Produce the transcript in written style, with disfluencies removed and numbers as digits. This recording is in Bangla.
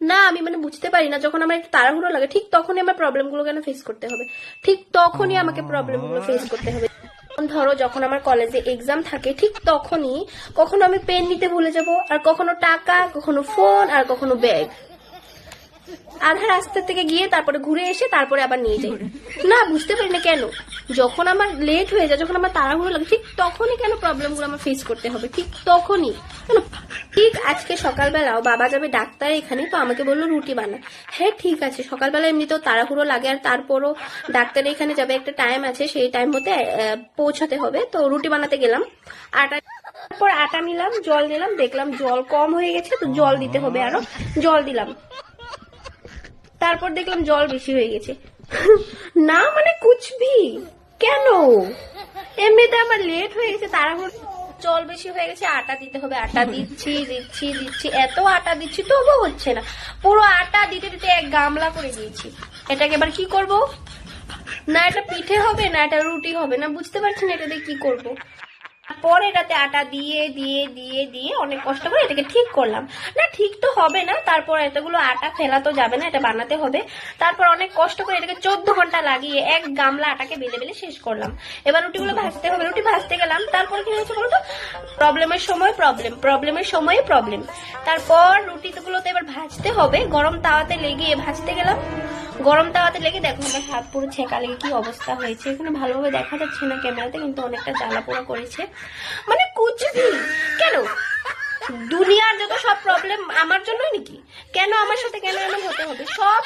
না আমি মানে বুঝতে পারি না, যখন আমার একটু তাড়াহুড়ো লাগে ঠিক তখনই আমার প্রবলেমগুলো কেন ফেস করতে হবে, ঠিক তখনই আমাকে প্রবলেমগুলো ফেস করতে হবে। ধরো যখন আমার কলেজে এক্সাম থাকে ঠিক তখনই কখনো আমি পেন নিতে ভুলে যাব, আর কখনো টাকা, কখনো ফোন, আর কখনো ব্যাগ। আধা রাস্তা থেকে গিয়ে তারপরে ঘুরে এসে তারপরে আবার নিয়ে যাই। না বুঝতে পারি না কেন যখন আমার লেট হয়ে যায়, যখন আমার তাড়াহুড়ো লাগে ঠিক তখনই কেন প্রবলেমগুলো আমার ফেস করতে হবে, ঠিক তখনই কেন। ঠিক আজকে সকালবেলাও বাবা যাবে ডাক্তার এখানে, তো আমাকে বললো রুটি বানা। হ্যাঁ ঠিক আছে, সকালবেলা এমনিতেও তাড়াহুড়ো লাগে, আর তারপরও ডাক্তার এখানে যাবে, একটা টাইম আছে, সেই টাইম মতে পৌঁছাতে হবে, তো রুটি বানাতে গেলাম। আটা, তারপর আটা নিলাম, জল দিলাম, দেখলাম জল কম হয়ে গেছে, তো জল দিতে হবে, আরো জল দিলাম। তারপর দেখলাম জল বেশি হয়ে গেছে। না মানে কুচবি কেন, এমনিতে আমার লেট হয়ে গেছে, তাড়াহুড়ো, জল বেশি হয়ে গেছে, আটা দিতে হবে, আটা দিচ্ছি দিচ্ছি দিচ্ছি, এত আটা দিচ্ছি তবুও হচ্ছে না, পুরো আটা দিতে দিতে এক গামলা করে দিয়েছি। এটাকে এবার কি করব, না এটা পিঠে হবে না এটা রুটি হবে, না বুঝতে পারছি না এটা দিয়ে কি করব। পরে এটাতে আটা দিয়ে দিয়ে দিয়ে দিয়ে অনেক কষ্ট করে এটাকে ঠিক করলাম। না ঠিক তো হবে না, তারপর এতগুলো আটা ফেলা তো যাবে না, এটা বানাতে হবে। তারপর অনেক কষ্ট করে এটাকে 14 ঘন্টা লাগিয়ে এক গামলা আটাকে বেলে বেলে শেষ করলাম। এবার রুটিগুলো ভাজতে হবে, রুটি ভাজতে গেলাম, তারপর কি হয়েছে বলতো, প্রবলেমের সময় প্রবলেম, প্রবলেমের সময় প্রবলেম। তারপর রুটিগুলোতে এবার ভাজতে হবে, গরম তাওয়াতে লেগে ভাজতে গেলাম, গরম তাওয়াতে লেগে দেখো আমার হাত পুরো ছেঁকা লেগে কি অবস্থা হয়েছে। এখানে ভালোভাবে দেখা যাচ্ছে না ক্যামেরাতে, কিন্তু অনেকটা জ্বালা পোড়া করেছে। মানে কুচবি কেন, দুনিয়ার যত সব প্রবলেম আমার জন্যই নাকি, কেন আমার সাথে কেন এমন হতে হবে, সব